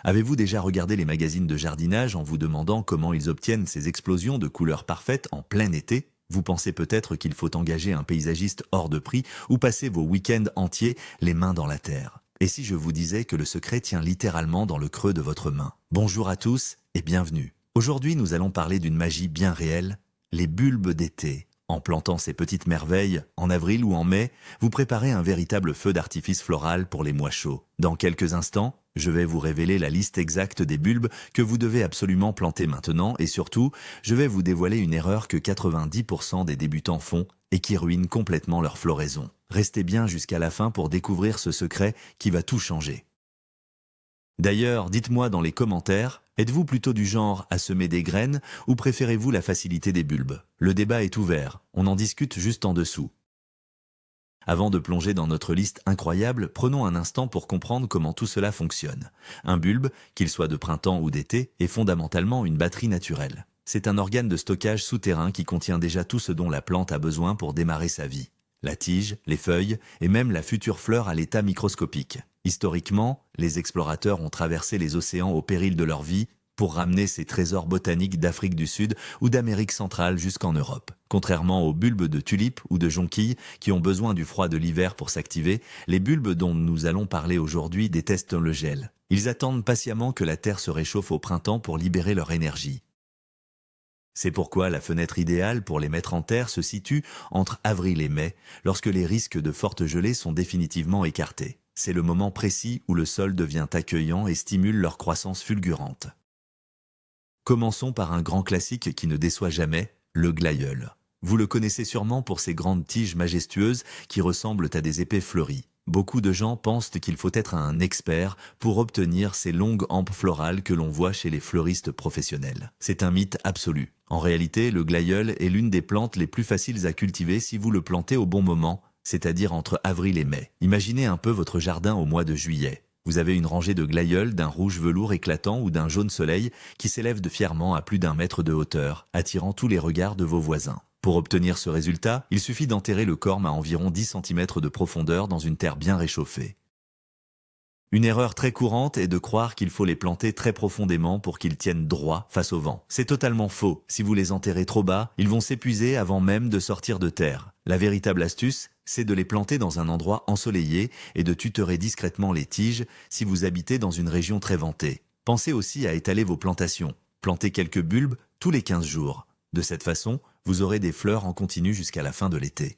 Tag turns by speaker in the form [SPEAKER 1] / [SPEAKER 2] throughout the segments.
[SPEAKER 1] Avez-vous déjà regardé les magazines de jardinage en vous demandant comment ils obtiennent ces explosions de couleurs parfaites en plein été? Vous pensez peut-être qu'il faut engager un paysagiste hors de prix ou passer vos week-ends entiers les mains dans la terre. Et si je vous disais que le secret tient littéralement dans le creux de votre main? Bonjour à tous et bienvenue. Aujourd'hui, nous allons parler d'une magie bien réelle, les bulbes d'été. En plantant ces petites merveilles, en avril ou en mai, vous préparez un véritable feu d'artifice floral pour les mois chauds. Dans quelques instants, je vais vous révéler la liste exacte des bulbes que vous devez absolument planter maintenant et surtout, je vais vous dévoiler une erreur que 90% des débutants font et qui ruine complètement leur floraison. Restez bien jusqu'à la fin pour découvrir ce secret qui va tout changer. D'ailleurs, dites-moi dans les commentaires, êtes-vous plutôt du genre à semer des graines ou préférez-vous la facilité des bulbes? Le débat est ouvert, on en discute juste en dessous. Avant de plonger dans notre liste incroyable, prenons un instant pour comprendre comment tout cela fonctionne. Un bulbe, qu'il soit de printemps ou d'été, est fondamentalement une batterie naturelle. C'est un organe de stockage souterrain qui contient déjà tout ce dont la plante a besoin pour démarrer sa vie. La tige, les feuilles et même la future fleur à l'état microscopique. Historiquement, les explorateurs ont traversé les océans au péril de leur vie pour ramener ces trésors botaniques d'Afrique du Sud ou d'Amérique centrale jusqu'en Europe. Contrairement aux bulbes de tulipes ou de jonquilles qui ont besoin du froid de l'hiver pour s'activer, les bulbes dont nous allons parler aujourd'hui détestent le gel. Ils attendent patiemment que la terre se réchauffe au printemps pour libérer leur énergie. C'est pourquoi la fenêtre idéale pour les mettre en terre se situe entre avril et mai, lorsque les risques de fortes gelées sont définitivement écartés. C'est le moment précis où le sol devient accueillant et stimule leur croissance fulgurante. Commençons par un grand classique qui ne déçoit jamais, le glaïeul. Vous le connaissez sûrement pour ses grandes tiges majestueuses qui ressemblent à des épées fleuries. Beaucoup de gens pensent qu'il faut être un expert pour obtenir ces longues hampes florales que l'on voit chez les fleuristes professionnels. C'est un mythe absolu. En réalité, le glaïeul est l'une des plantes les plus faciles à cultiver si vous le plantez au bon moment, c'est-à-dire entre avril et mai. Imaginez un peu votre jardin au mois de juillet. Vous avez une rangée de glaïeuls d'un rouge velours éclatant ou d'un jaune soleil qui s'élève de fièrement à plus d'1 mètre de hauteur, attirant tous les regards de vos voisins. Pour obtenir ce résultat, il suffit d'enterrer le corme à environ 10 cm de profondeur dans une terre bien réchauffée. Une erreur très courante est de croire qu'il faut les planter très profondément pour qu'ils tiennent droit face au vent. C'est totalement faux. Si vous les enterrez trop bas, ils vont s'épuiser avant même de sortir de terre. La véritable astuce, c'est de les planter dans un endroit ensoleillé et de tutorer discrètement les tiges si vous habitez dans une région très ventée. Pensez aussi à étaler vos plantations. Plantez quelques bulbes tous les 15 jours. De cette façon, vous aurez des fleurs en continu jusqu'à la fin de l'été.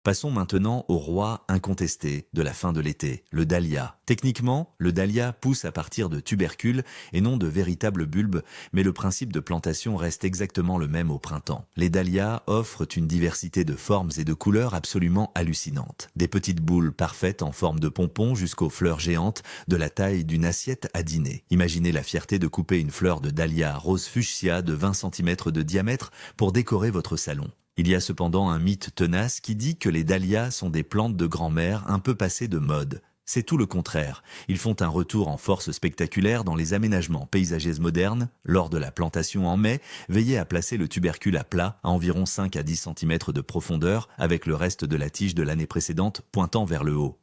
[SPEAKER 1] Passons maintenant au roi incontesté de la fin de l'été, le dahlia. Techniquement, le dahlia pousse à partir de tubercules et non de véritables bulbes, mais le principe de plantation reste exactement le même au printemps. Les dahlias offrent une diversité de formes et de couleurs absolument hallucinantes. Des petites boules parfaites en forme de pompons jusqu'aux fleurs géantes de la taille d'une assiette à dîner. Imaginez la fierté de couper une fleur de dahlia rose fuchsia de 20 cm de diamètre pour décorer votre salon. Il y a cependant un mythe tenace qui dit que les dahlias sont des plantes de grand-mère un peu passées de mode. C'est tout le contraire. Ils font un retour en force spectaculaire dans les aménagements paysagers modernes. Lors de la plantation en mai, veillez à placer le tubercule à plat, à environ 5 à 10 cm de profondeur, avec le reste de la tige de l'année précédente pointant vers le haut.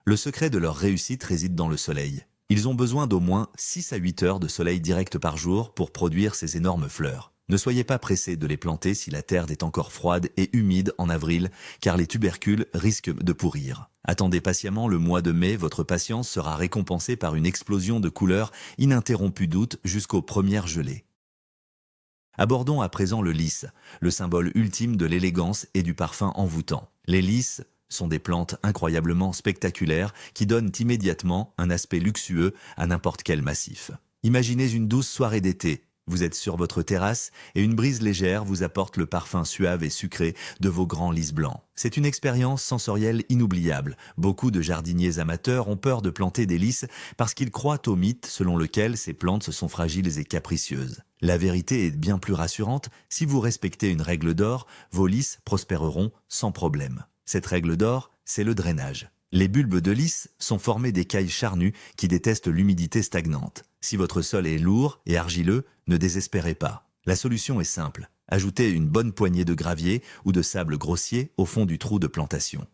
[SPEAKER 1] Le secret de leur réussite réside dans le soleil. Ils ont besoin d'au moins 6 à 8 heures de soleil direct par jour pour produire ces énormes fleurs. Ne soyez pas pressés de les planter si la terre est encore froide et humide en avril, car les tubercules risquent de pourrir. Attendez patiemment le mois de mai, votre patience sera récompensée par une explosion de couleurs ininterrompue d'août jusqu'aux premières gelées. Abordons à présent le lys, le symbole ultime de l'élégance et du parfum envoûtant. Les lys sont des plantes incroyablement spectaculaires qui donnent immédiatement un aspect luxueux à n'importe quel massif. Imaginez une douce soirée d'été. Vous êtes sur votre terrasse et une brise légère vous apporte le parfum suave et sucré de vos grands lys blancs. C'est une expérience sensorielle inoubliable. Beaucoup de jardiniers amateurs ont peur de planter des lys parce qu'ils croient au mythe selon lequel ces plantes sont fragiles et capricieuses. La vérité est bien plus rassurante. Si vous respectez une règle d'or, vos lys prospéreront sans problème. Cette règle d'or, c'est le drainage. Les bulbes de lys sont formés d'écailles charnues qui détestent l'humidité stagnante. Si votre sol est lourd et argileux, ne désespérez pas. La solution est simple. Ajoutez une bonne poignée de gravier ou de sable grossier au fond du trou de plantation.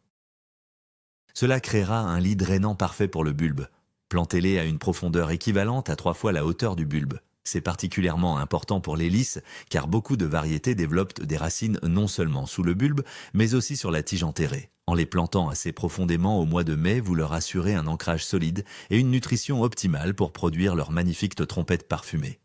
[SPEAKER 1] Cela créera un lit drainant parfait pour le bulbe. Plantez-les à une profondeur équivalente à 3 fois la hauteur du bulbe. C'est particulièrement important pour les lys, car beaucoup de variétés développent des racines non seulement sous le bulbe, mais aussi sur la tige enterrée. En les plantant assez profondément au mois de mai, vous leur assurez un ancrage solide et une nutrition optimale pour produire leurs magnifiques trompettes parfumées.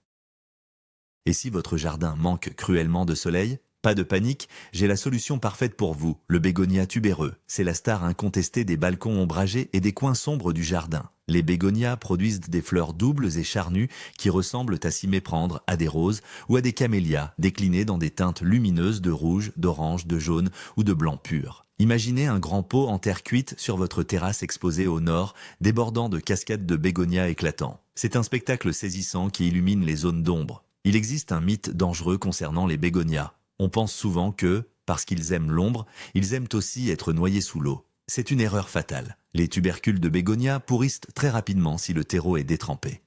[SPEAKER 1] Et si votre jardin manque cruellement de soleil? Pas de panique, j'ai la solution parfaite pour vous, le bégonia tubéreux. C'est la star incontestée des balcons ombragés et des coins sombres du jardin. Les bégonias produisent des fleurs doubles et charnues qui ressemblent à s'y méprendre à des roses ou à des camélias déclinés dans des teintes lumineuses de rouge, d'orange, de jaune ou de blanc pur. Imaginez un grand pot en terre cuite sur votre terrasse exposée au nord, débordant de cascades de bégonias éclatants. C'est un spectacle saisissant qui illumine les zones d'ombre. Il existe un mythe dangereux concernant les bégonias. On pense souvent que, parce qu'ils aiment l'ombre, ils aiment aussi être noyés sous l'eau. C'est une erreur fatale. Les tubercules de bégonia pourrissent très rapidement si le terreau est détrempé.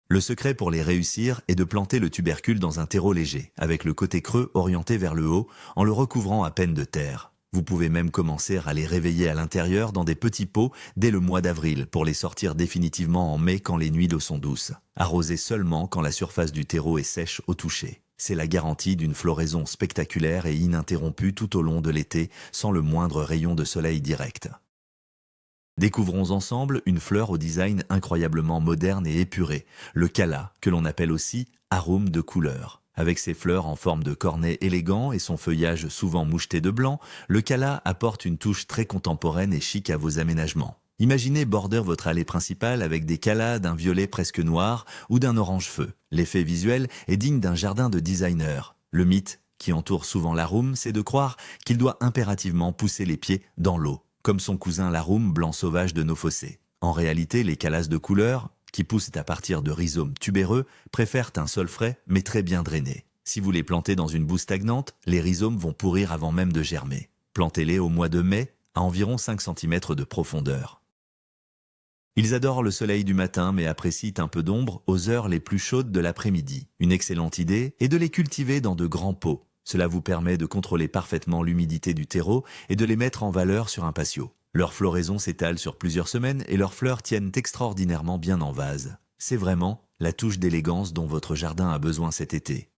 [SPEAKER 1] Le secret pour les réussir est de planter le tubercule dans un terreau léger, avec le côté creux orienté vers le haut, en le recouvrant à peine de terre. Vous pouvez même commencer à les réveiller à l'intérieur dans des petits pots dès le mois d'avril pour les sortir définitivement en mai quand les nuits d'eau sont douces. Arrosez seulement quand la surface du terreau est sèche au toucher. C'est la garantie d'une floraison spectaculaire et ininterrompue tout au long de l'été, sans le moindre rayon de soleil direct. Découvrons ensemble une fleur au design incroyablement moderne et épuré, le calla, que l'on appelle aussi arôme de couleur. Avec ses fleurs en forme de cornet élégant et son feuillage souvent moucheté de blanc, le calla apporte une touche très contemporaine et chic à vos aménagements. Imaginez border votre allée principale avec des callas d'un violet presque noir ou d'un orange feu. L'effet visuel est digne d'un jardin de designer. Le mythe qui entoure souvent l'arum, c'est de croire qu'il doit impérativement pousser les pieds dans l'eau, comme son cousin l'arum blanc sauvage de nos fossés. En réalité, les callas de couleur, qui poussent à partir de rhizomes tubéreux, préfèrent un sol frais mais très bien drainé. Si vous les plantez dans une boue stagnante, les rhizomes vont pourrir avant même de germer. Plantez-les au mois de mai, à environ 5 cm de profondeur. Ils adorent le soleil du matin mais apprécient un peu d'ombre aux heures les plus chaudes de l'après-midi. Une excellente idée est de les cultiver dans de grands pots. Cela vous permet de contrôler parfaitement l'humidité du terreau et de les mettre en valeur sur un patio. Leur floraison s'étale sur plusieurs semaines et leurs fleurs tiennent extraordinairement bien en vase. C'est vraiment la touche d'élégance dont votre jardin a besoin cet été.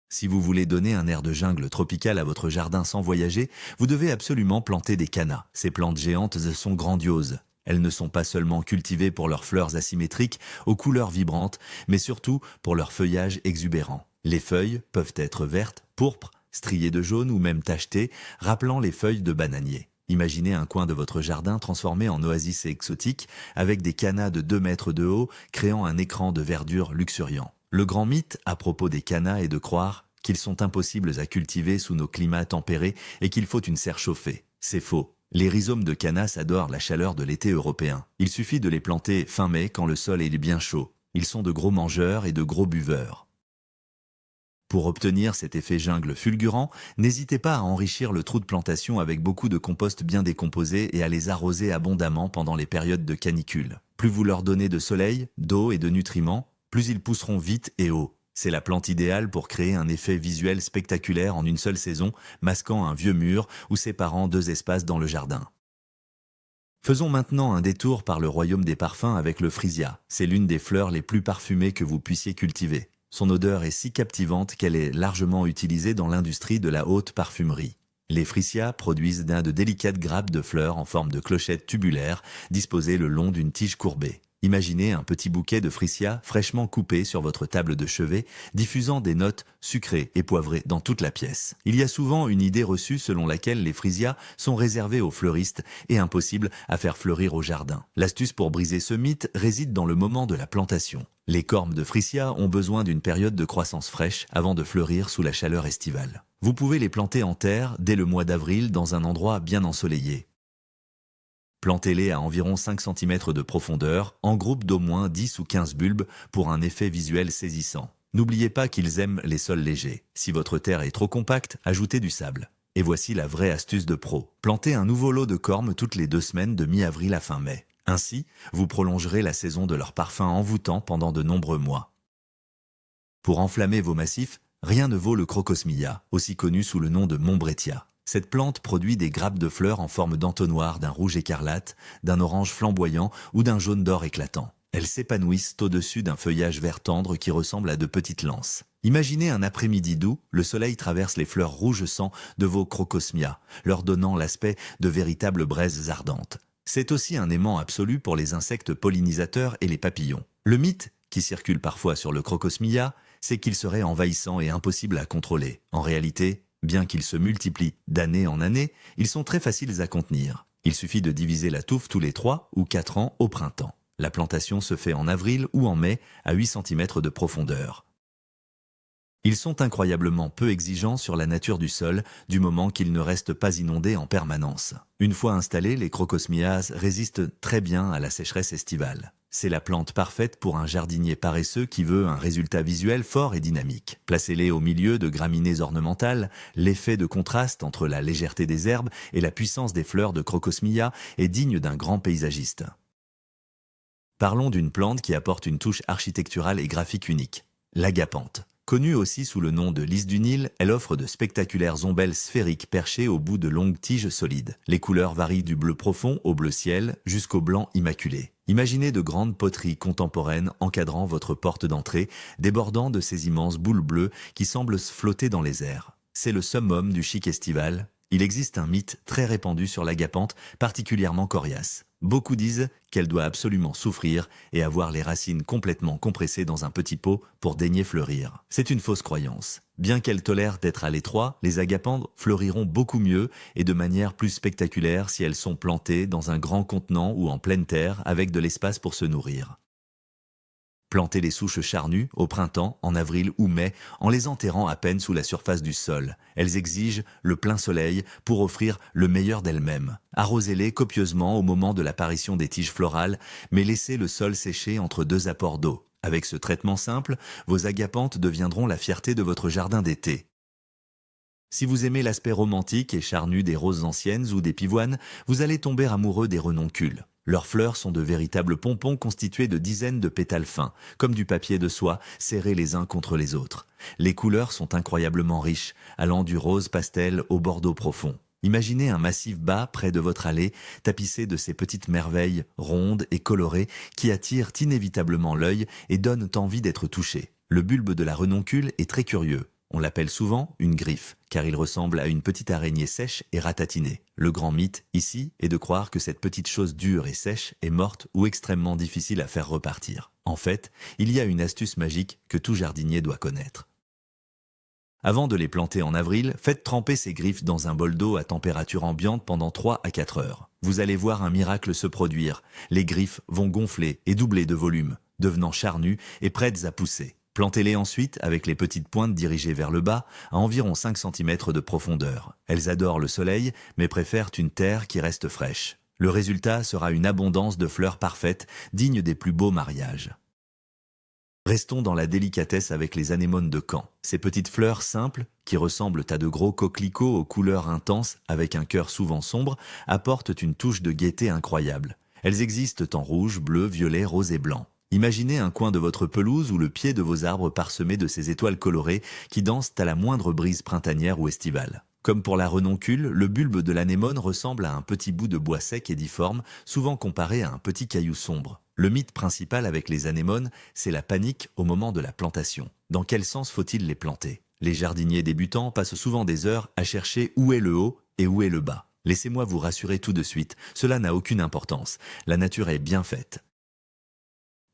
[SPEAKER 1] Si vous voulez donner un air de jungle tropicale à votre jardin sans voyager, vous devez absolument planter des cannas. Ces plantes géantes sont grandioses. Elles ne sont pas seulement cultivées pour leurs fleurs asymétriques, aux couleurs vibrantes, mais surtout pour leur feuillage exubérant. Les feuilles peuvent être vertes, pourpres, striées de jaune ou même tachetées, rappelant les feuilles de bananier. Imaginez un coin de votre jardin transformé en oasis exotique, avec des cannas de 2 mètres de haut, créant un écran de verdure luxuriant. Le grand mythe à propos des cannas est de croire qu'ils sont impossibles à cultiver sous nos climats tempérés et qu'il faut une serre chauffée. C'est faux. Les rhizomes de cannas adorent la chaleur de l'été européen. Il suffit de les planter fin mai quand le sol est bien chaud. Ils sont de gros mangeurs et de gros buveurs. Pour obtenir cet effet jungle fulgurant, n'hésitez pas à enrichir le trou de plantation avec beaucoup de compost bien décomposé et à les arroser abondamment pendant les périodes de canicule. Plus vous leur donnez de soleil, d'eau et de nutriments, plus ils pousseront vite et haut. C'est la plante idéale pour créer un effet visuel spectaculaire en une seule saison, masquant un vieux mur ou séparant 2 espaces dans le jardin. Faisons maintenant un détour par le royaume des parfums avec le freesia. C'est l'une des fleurs les plus parfumées que vous puissiez cultiver. Son odeur est si captivante qu'elle est largement utilisée dans l'industrie de la haute parfumerie. Les freesias produisent de délicates grappes de fleurs en forme de clochettes tubulaires disposées le long d'une tige courbée. Imaginez un petit bouquet de freesia fraîchement coupé sur votre table de chevet, diffusant des notes sucrées et poivrées dans toute la pièce. Il y a souvent une idée reçue selon laquelle les freesias sont réservés aux fleuristes et impossibles à faire fleurir au jardin. L'astuce pour briser ce mythe réside dans le moment de la plantation. Les cormes de freesia ont besoin d'une période de croissance fraîche avant de fleurir sous la chaleur estivale. Vous pouvez les planter en terre dès le mois d'avril dans un endroit bien ensoleillé. Plantez-les à environ 5 cm de profondeur, en groupe d'au moins 10 ou 15 bulbes pour un effet visuel saisissant. N'oubliez pas qu'ils aiment les sols légers. Si votre terre est trop compacte, ajoutez du sable. Et voici la vraie astuce de pro. Plantez un nouveau lot de cormes toutes les 2 semaines de mi-avril à fin mai. Ainsi, vous prolongerez la saison de leur parfum envoûtant pendant de nombreux mois. Pour enflammer vos massifs, rien ne vaut le crocosmia, aussi connu sous le nom de Montbrettia. Cette plante produit des grappes de fleurs en forme d'entonnoir, d'un rouge écarlate, d'un orange flamboyant ou d'un jaune d'or éclatant. Elles s'épanouissent au-dessus d'un feuillage vert tendre qui ressemble à de petites lances. Imaginez un après-midi doux, le soleil traverse les fleurs rouge sang de vos crocosmias, leur donnant l'aspect de véritables braises ardentes. C'est aussi un aimant absolu pour les insectes pollinisateurs et les papillons. Le mythe, qui circule parfois sur le crocosmia, c'est qu'il serait envahissant et impossible à contrôler. En réalité, bien qu'ils se multiplient d'année en année, ils sont très faciles à contenir. Il suffit de diviser la touffe tous les 3 ou 4 ans au printemps. La plantation se fait en avril ou en mai à 8 cm de profondeur. Ils sont incroyablement peu exigeants sur la nature du sol, du moment qu'ils ne restent pas inondés en permanence. Une fois installés, les crocosmias résistent très bien à la sécheresse estivale. C'est la plante parfaite pour un jardinier paresseux qui veut un résultat visuel fort et dynamique. Placez-les au milieu de graminées ornementales, l'effet de contraste entre la légèreté des herbes et la puissance des fleurs de crocosmia est digne d'un grand paysagiste. Parlons d'une plante qui apporte une touche architecturale et graphique unique, l'agapanthe. Connue aussi sous le nom de lys du Nil, elle offre de spectaculaires ombelles sphériques perchées au bout de longues tiges solides. Les couleurs varient du bleu profond au bleu ciel jusqu'au blanc immaculé. Imaginez de grandes poteries contemporaines encadrant votre porte d'entrée, débordant de ces immenses boules bleues qui semblent flotter dans les airs. C'est le summum du chic estival. Il existe un mythe très répandu sur l'agapanthe, particulièrement coriace. Beaucoup disent qu'elle doit absolument souffrir et avoir les racines complètement compressées dans un petit pot pour daigner fleurir. C'est une fausse croyance. Bien qu'elles tolèrent d'être à l'étroit, les agapanthes fleuriront beaucoup mieux et de manière plus spectaculaire si elles sont plantées dans un grand contenant ou en pleine terre avec de l'espace pour se nourrir. Plantez les souches charnues au printemps, en avril ou mai, en les enterrant à peine sous la surface du sol. Elles exigent le plein soleil pour offrir le meilleur d'elles-mêmes. Arrosez-les copieusement au moment de l'apparition des tiges florales, mais laissez le sol sécher entre 2 apports d'eau. Avec ce traitement simple, vos agapanthes deviendront la fierté de votre jardin d'été. Si vous aimez l'aspect romantique et charnu des roses anciennes ou des pivoines, vous allez tomber amoureux des renoncules. Leurs fleurs sont de véritables pompons constitués de dizaines de pétales fins, comme du papier de soie, serrés les uns contre les autres. Les couleurs sont incroyablement riches, allant du rose pastel au bordeaux profond. Imaginez un massif bas près de votre allée, tapissé de ces petites merveilles rondes et colorées qui attirent inévitablement l'œil et donnent envie d'être touché. Le bulbe de la renoncule est très curieux. On l'appelle souvent une griffe, car il ressemble à une petite araignée sèche et ratatinée. Le grand mythe, ici, est de croire que cette petite chose dure et sèche est morte ou extrêmement difficile à faire repartir. En fait, il y a une astuce magique que tout jardinier doit connaître. Avant de les planter en avril, faites tremper ces griffes dans un bol d'eau à température ambiante pendant 3 à 4 heures. Vous allez voir un miracle se produire. Les griffes vont gonfler et doubler de volume, devenant charnues et prêtes à pousser. Plantez-les ensuite avec les petites pointes dirigées vers le bas, à environ 5 cm de profondeur. Elles adorent le soleil, mais préfèrent une terre qui reste fraîche. Le résultat sera une abondance de fleurs parfaites, digne des plus beaux mariages. Restons dans la délicatesse avec les anémones de Caen. Ces petites fleurs simples, qui ressemblent à de gros coquelicots aux couleurs intenses avec un cœur souvent sombre, apportent une touche de gaieté incroyable. Elles existent en rouge, bleu, violet, rose et blanc. Imaginez un coin de votre pelouse ou le pied de vos arbres parsemé de ces étoiles colorées qui dansent à la moindre brise printanière ou estivale. Comme pour la renoncule, le bulbe de l'anémone ressemble à un petit bout de bois sec et difforme, souvent comparé à un petit caillou sombre. Le mythe principal avec les anémones, c'est la panique au moment de la plantation. Dans quel sens faut-il les planter? Les jardiniers débutants passent souvent des heures à chercher où est le haut et où est le bas. Laissez-moi vous rassurer tout de suite, cela n'a aucune importance. La nature est bien faite.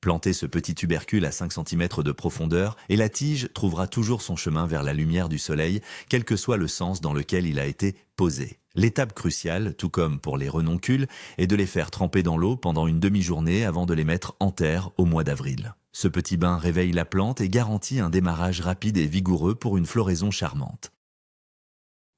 [SPEAKER 1] Plantez ce petit tubercule à 5 cm de profondeur et la tige trouvera toujours son chemin vers la lumière du soleil, quel que soit le sens dans lequel il a été posé. L'étape cruciale, tout comme pour les renoncules, est de les faire tremper dans l'eau pendant une demi-journée avant de les mettre en terre au mois d'avril. Ce petit bain réveille la plante et garantit un démarrage rapide et vigoureux pour une floraison charmante.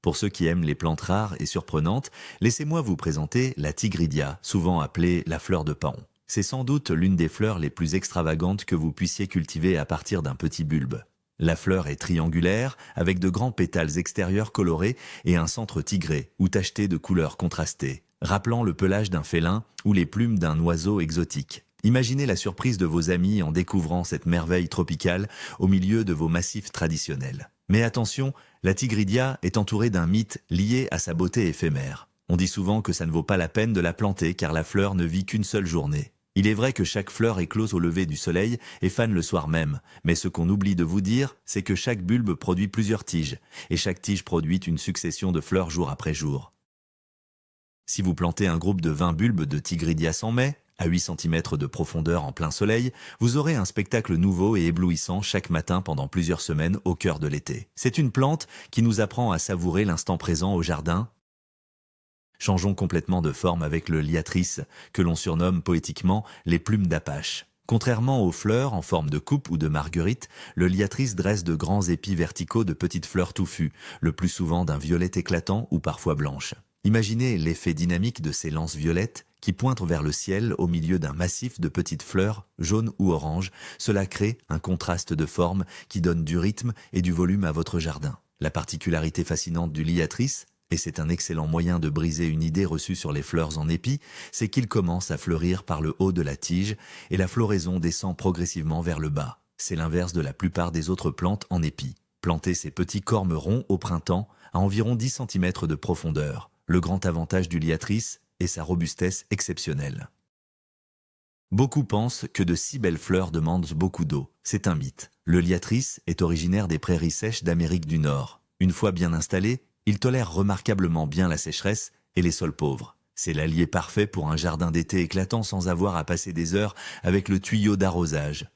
[SPEAKER 1] Pour ceux qui aiment les plantes rares et surprenantes, laissez-moi vous présenter la tigridia, souvent appelée la fleur de Paon. C'est sans doute l'une des fleurs les plus extravagantes que vous puissiez cultiver à partir d'un petit bulbe. La fleur est triangulaire, avec de grands pétales extérieurs colorés et un centre tigré ou tacheté de couleurs contrastées, rappelant le pelage d'un félin ou les plumes d'un oiseau exotique. Imaginez la surprise de vos amis en découvrant cette merveille tropicale au milieu de vos massifs traditionnels. Mais attention, la tigridia est entourée d'un mythe lié à sa beauté éphémère. On dit souvent que ça ne vaut pas la peine de la planter car la fleur ne vit qu'une seule journée. Il est vrai que chaque fleur éclose au lever du soleil et fane le soir même, mais ce qu'on oublie de vous dire, c'est que chaque bulbe produit plusieurs tiges, et chaque tige produit une succession de fleurs jour après jour. Si vous plantez un groupe de 20 bulbes de tigridia en mai, à 8 cm de profondeur en plein soleil, vous aurez un spectacle nouveau et éblouissant chaque matin pendant plusieurs semaines au cœur de l'été. C'est une plante qui nous apprend à savourer l'instant présent au jardin. Changeons complètement de forme avec le liatris, que l'on surnomme poétiquement les plumes d'apache. Contrairement aux fleurs en forme de coupe ou de marguerite, le liatris dresse de grands épis verticaux de petites fleurs touffues, le plus souvent d'un violet éclatant ou parfois blanche. Imaginez l'effet dynamique de ces lances violettes qui pointent vers le ciel au milieu d'un massif de petites fleurs, jaunes ou oranges. Cela crée un contraste de forme qui donne du rythme et du volume à votre jardin. La particularité fascinante du liatris, et c'est un excellent moyen de briser une idée reçue sur les fleurs en épi, c'est qu'il commence à fleurir par le haut de la tige et la floraison descend progressivement vers le bas. C'est l'inverse de la plupart des autres plantes en épi. Plantez ces petits cormes ronds au printemps à environ 10 cm de profondeur. Le grand avantage du liatris est sa robustesse exceptionnelle. Beaucoup pensent que de si belles fleurs demandent beaucoup d'eau. C'est un mythe. Le liatris est originaire des prairies sèches d'Amérique du Nord. Une fois bien installé, il tolère remarquablement bien la sécheresse et les sols pauvres. C'est l'allié parfait pour un jardin d'été éclatant sans avoir à passer des heures avec le tuyau d'arrosage.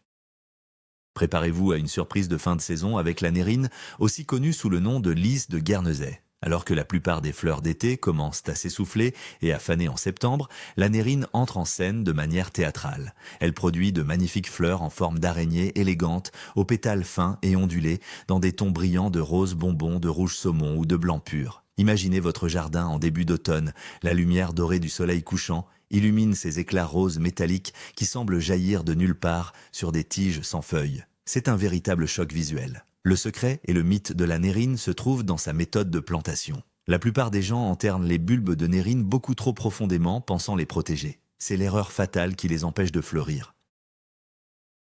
[SPEAKER 1] Préparez-vous à une surprise de fin de saison avec la nérine, aussi connue sous le nom de lys de Guernesey. Alors que la plupart des fleurs d'été commencent à s'essouffler et à faner en septembre, la nérine entre en scène de manière théâtrale. Elle produit de magnifiques fleurs en forme d'araignée élégantes, aux pétales fins et ondulés, dans des tons brillants de rose bonbon, de rouge saumon ou de blanc pur. Imaginez votre jardin en début d'automne, la lumière dorée du soleil couchant illumine ces éclats roses métalliques qui semblent jaillir de nulle part sur des tiges sans feuilles. C'est un véritable choc visuel. Le secret et le mythe de la nérine se trouvent dans sa méthode de plantation. La plupart des gens enterrent les bulbes de nérine beaucoup trop profondément, pensant les protéger. C'est l'erreur fatale qui les empêche de fleurir.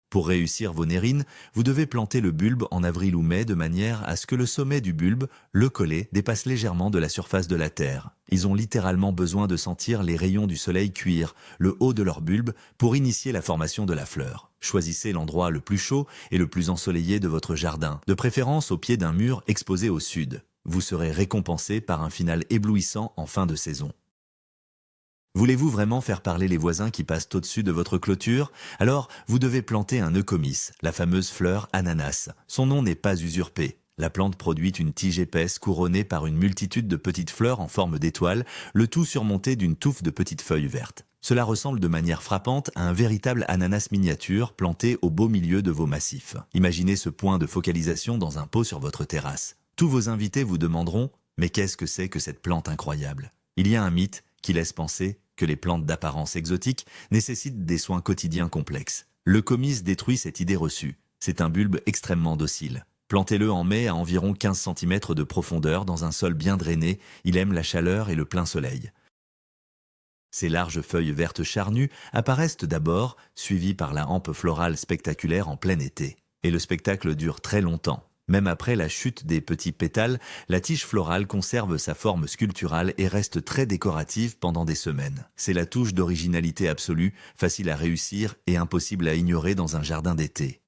[SPEAKER 1] Pour réussir vos nérines, vous devez planter le bulbe en avril ou mai de manière à ce que le sommet du bulbe, le collet, dépasse légèrement de la surface de la terre. Ils ont littéralement besoin de sentir les rayons du soleil cuire le haut de leur bulbe pour initier la formation de la fleur. Choisissez l'endroit le plus chaud et le plus ensoleillé de votre jardin, de préférence au pied d'un mur exposé au sud. Vous serez récompensé par un final éblouissant en fin de saison. Voulez-vous vraiment faire parler les voisins qui passent au-dessus de votre clôture? Alors, vous devez planter un eucomis, la fameuse fleur ananas. Son nom n'est pas usurpé. La plante produit une tige épaisse couronnée par une multitude de petites fleurs en forme d'étoile, le tout surmonté d'une touffe de petites feuilles vertes. Cela ressemble de manière frappante à un véritable ananas miniature planté au beau milieu de vos massifs. Imaginez ce point de focalisation dans un pot sur votre terrasse. Tous vos invités vous demanderont « Mais qu'est-ce que c'est que cette plante incroyable ?» Il y a un mythe qui laisse penser que les plantes d'apparence exotique nécessitent des soins quotidiens complexes. Le comice détruit cette idée reçue. C'est un bulbe extrêmement docile. Plantez-le en mai à environ 15 cm de profondeur dans un sol bien drainé. Il aime la chaleur et le plein soleil. Ses larges feuilles vertes charnues apparaissent d'abord, suivies par la hampe florale spectaculaire en plein été. Et le spectacle dure très longtemps. Même après la chute des petits pétales, la tige florale conserve sa forme sculpturale et reste très décorative pendant des semaines. C'est la touche d'originalité absolue, facile à réussir et impossible à ignorer dans un jardin d'été.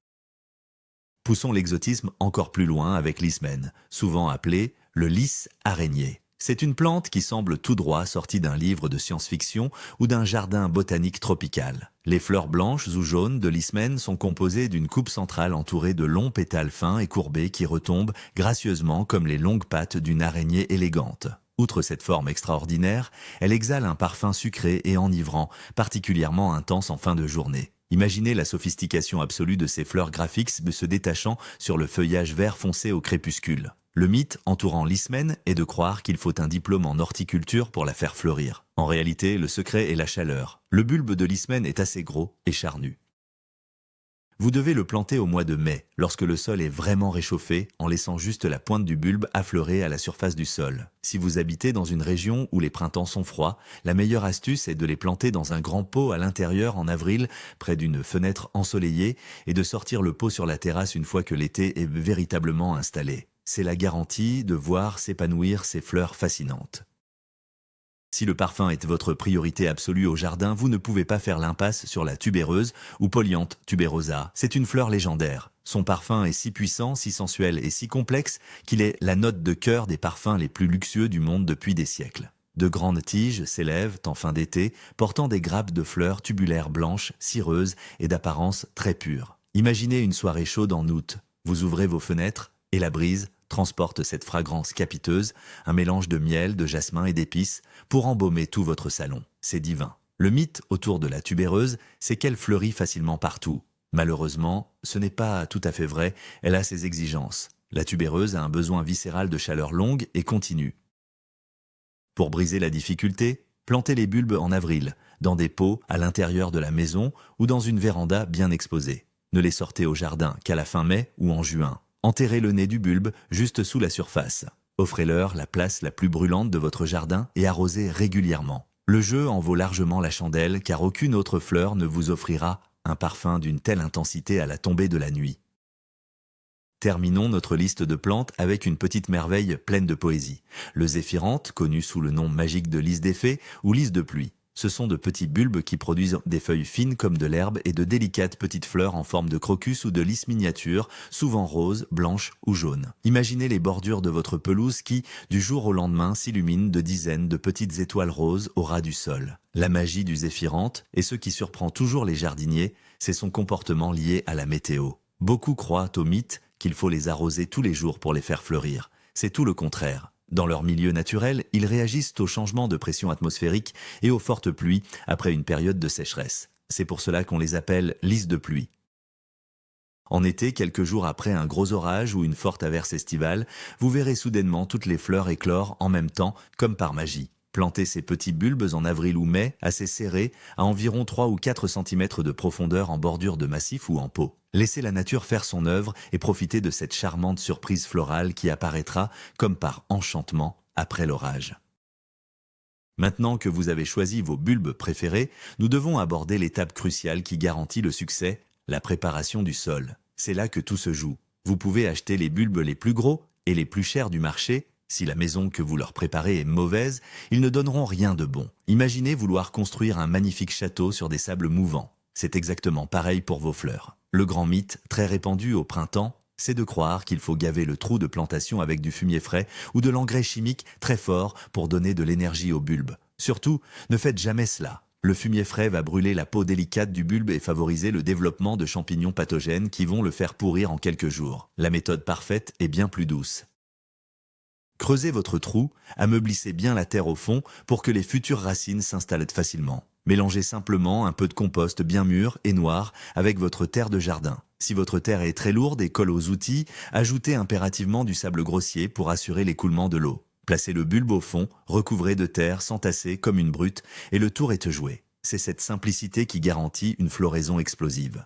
[SPEAKER 1] Poussons l'exotisme encore plus loin avec l'ismène, souvent appelé le lys araignée. C'est une plante qui semble tout droit sortie d'un livre de science-fiction ou d'un jardin botanique tropical. Les fleurs blanches ou jaunes de l'ismène sont composées d'une coupe centrale entourée de longs pétales fins et courbés qui retombent gracieusement comme les longues pattes d'une araignée élégante. Outre cette forme extraordinaire, elle exhale un parfum sucré et enivrant, particulièrement intense en fin de journée. Imaginez la sophistication absolue de ces fleurs graphiques se détachant sur le feuillage vert foncé au crépuscule. Le mythe entourant l'ismène est de croire qu'il faut un diplôme en horticulture pour la faire fleurir. En réalité, le secret est la chaleur. Le bulbe de l'ismène est assez gros et charnu. Vous devez le planter au mois de mai, lorsque le sol est vraiment réchauffé, en laissant juste la pointe du bulbe affleurer à la surface du sol. Si vous habitez dans une région où les printemps sont froids, la meilleure astuce est de les planter dans un grand pot à l'intérieur en avril, près d'une fenêtre ensoleillée, et de sortir le pot sur la terrasse une fois que l'été est véritablement installé. c'est la garantie de voir s'épanouir ces fleurs fascinantes. Si le parfum est votre priorité absolue au jardin, vous ne pouvez pas faire l'impasse sur la tubéreuse ou Polyanthe tuberosa. C'est une fleur légendaire. Son parfum est si puissant, si sensuel et si complexe qu'il est la note de cœur des parfums les plus luxueux du monde depuis des siècles. De grandes tiges s'élèvent en fin d'été, portant des grappes de fleurs tubulaires blanches, cireuses et d'apparence très pure. Imaginez une soirée chaude en août. Vous ouvrez vos fenêtres et la brise transporte cette fragrance capiteuse, un mélange de miel, de jasmin et d'épices, pour embaumer tout votre salon. C'est divin. Le mythe autour de la tubéreuse, c'est qu'elle fleurit facilement partout. Malheureusement, ce n'est pas tout à fait vrai, elle a ses exigences. La tubéreuse a un besoin viscéral de chaleur longue et continue. Pour briser la difficulté, plantez les bulbes en avril, dans des pots à l'intérieur de la maison ou dans une véranda bien exposée. Ne les sortez au jardin qu'à la fin mai ou en juin. Enterrez le nez du bulbe juste sous la surface. Offrez-leur la place la plus brûlante de votre jardin et arrosez régulièrement. Le jeu en vaut largement la chandelle car aucune autre fleur ne vous offrira un parfum d'une telle intensité à la tombée de la nuit. Terminons notre liste de plantes avec une petite merveille pleine de poésie. Le zéphiranthe, connu sous le nom magique de lys des fées ou lys de pluie. Ce sont de petits bulbes qui produisent des feuilles fines comme de l'herbe et de délicates petites fleurs en forme de crocus ou de lys miniatures, souvent roses, blanches ou jaunes. Imaginez les bordures de votre pelouse qui, du jour au lendemain, s'illuminent de dizaines de petites étoiles roses au ras du sol. La magie du zéphiranthe, et ce qui surprend toujours les jardiniers, c'est son comportement lié à la météo. Beaucoup croient au mythe qu'il faut les arroser tous les jours pour les faire fleurir. C'est tout le contraire. Dans leur milieu naturel, ils réagissent aux changements de pression atmosphérique et aux fortes pluies après une période de sécheresse. C'est pour cela qu'on les appelle lys de pluie. En été, quelques jours après un gros orage ou une forte averse estivale, vous verrez soudainement toutes les fleurs éclore en même temps, comme par magie. Plantez ces petits bulbes en avril ou mai, assez serrés, à environ 3 ou 4 cm de profondeur en bordure de massif ou en pot. Laissez la nature faire son œuvre et profitez de cette charmante surprise florale qui apparaîtra, comme par enchantement, après l'orage. Maintenant que vous avez choisi vos bulbes préférés, nous devons aborder l'étape cruciale qui garantit le succès, la préparation du sol. C'est là que tout se joue. Vous pouvez acheter les bulbes les plus gros et les plus chers du marché. Si la maison que vous leur préparez est mauvaise, ils ne donneront rien de bon. Imaginez vouloir construire un magnifique château sur des sables mouvants. C'est exactement pareil pour vos fleurs. Le grand mythe, très répandu au printemps, c'est de croire qu'il faut gaver le trou de plantation avec du fumier frais ou de l'engrais chimique très fort pour donner de l'énergie au bulbe. Surtout, ne faites jamais cela. Le fumier frais va brûler la peau délicate du bulbe et favoriser le développement de champignons pathogènes qui vont le faire pourrir en quelques jours. La méthode parfaite est bien plus douce. Creusez votre trou, ameublissez bien la terre au fond pour que les futures racines s'installent facilement. Mélangez simplement un peu de compost bien mûr et noir avec votre terre de jardin. Si votre terre est très lourde et colle aux outils, ajoutez impérativement du sable grossier pour assurer l'écoulement de l'eau. Placez le bulbe au fond, recouvrez de terre sans tasser comme une brute et le tour est joué. C'est cette simplicité qui garantit une floraison explosive.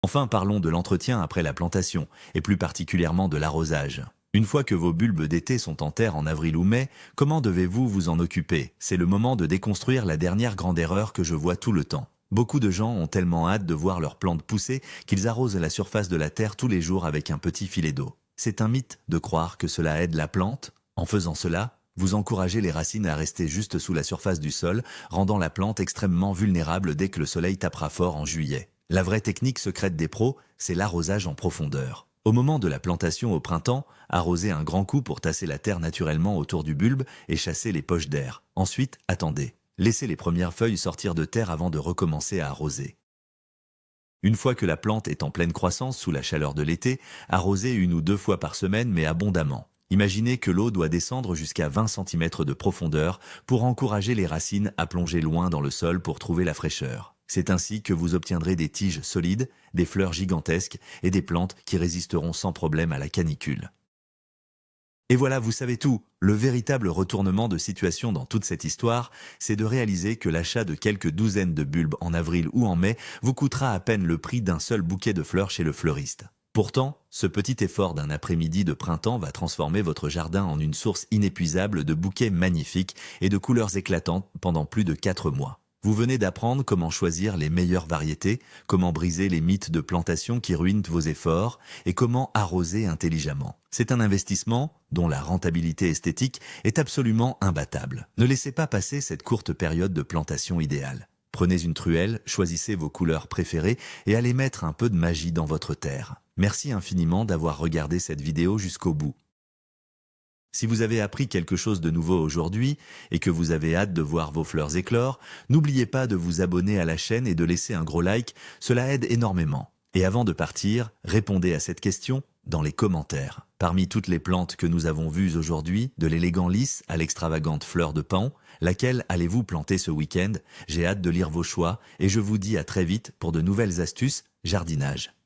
[SPEAKER 1] Enfin, parlons de l'entretien après la plantation et plus particulièrement de l'arrosage. Une fois que vos bulbes d'été sont en terre en avril ou mai, comment devez-vous vous en occuper? C'est le moment de déconstruire la dernière grande erreur que je vois tout le temps. Beaucoup de gens ont tellement hâte de voir leurs plantes pousser qu'ils arrosent la surface de la terre tous les jours avec un petit filet d'eau. C'est un mythe de croire que cela aide la plante. En faisant cela, vous encouragez les racines à rester juste sous la surface du sol, rendant la plante extrêmement vulnérable dès que le soleil tapera fort en juillet. La vraie technique secrète des pros, c'est l'arrosage en profondeur. Au moment de la plantation au printemps, arrosez un grand coup pour tasser la terre naturellement autour du bulbe et chasser les poches d'air. Ensuite, attendez. Laissez les premières feuilles sortir de terre avant de recommencer à arroser. Une fois que la plante est en pleine croissance sous la chaleur de l'été, arrosez 1 ou 2 fois par semaine mais abondamment. Imaginez que l'eau doit descendre jusqu'à 20 cm de profondeur pour encourager les racines à plonger loin dans le sol pour trouver la fraîcheur. C'est ainsi que vous obtiendrez des tiges solides, des fleurs gigantesques et des plantes qui résisteront sans problème à la canicule. Et voilà, vous savez tout. Le véritable retournement de situation dans toute cette histoire, c'est de réaliser que l'achat de quelques douzaines de bulbes en avril ou en mai vous coûtera à peine le prix d'un seul bouquet de fleurs chez le fleuriste. Pourtant, ce petit effort d'un après-midi de printemps va transformer votre jardin en une source inépuisable de bouquets magnifiques et de couleurs éclatantes pendant plus de 4 mois. Vous venez d'apprendre comment choisir les meilleures variétés, comment briser les mythes de plantation qui ruinent vos efforts et comment arroser intelligemment. C'est un investissement dont la rentabilité esthétique est absolument imbattable. Ne laissez pas passer cette courte période de plantation idéale. Prenez une truelle, choisissez vos couleurs préférées et allez mettre un peu de magie dans votre terre. Merci infiniment d'avoir regardé cette vidéo jusqu'au bout. Si vous avez appris quelque chose de nouveau aujourd'hui et que vous avez hâte de voir vos fleurs éclore, n'oubliez pas de vous abonner à la chaîne et de laisser un gros like, cela aide énormément. Et avant de partir, répondez à cette question dans les commentaires. Parmi toutes les plantes que nous avons vues aujourd'hui, de l'élégant lys à l'extravagante fleur de pan, laquelle allez-vous planter ce week-end? J'ai hâte de lire vos choix et je vous dis à très vite pour de nouvelles astuces jardinage.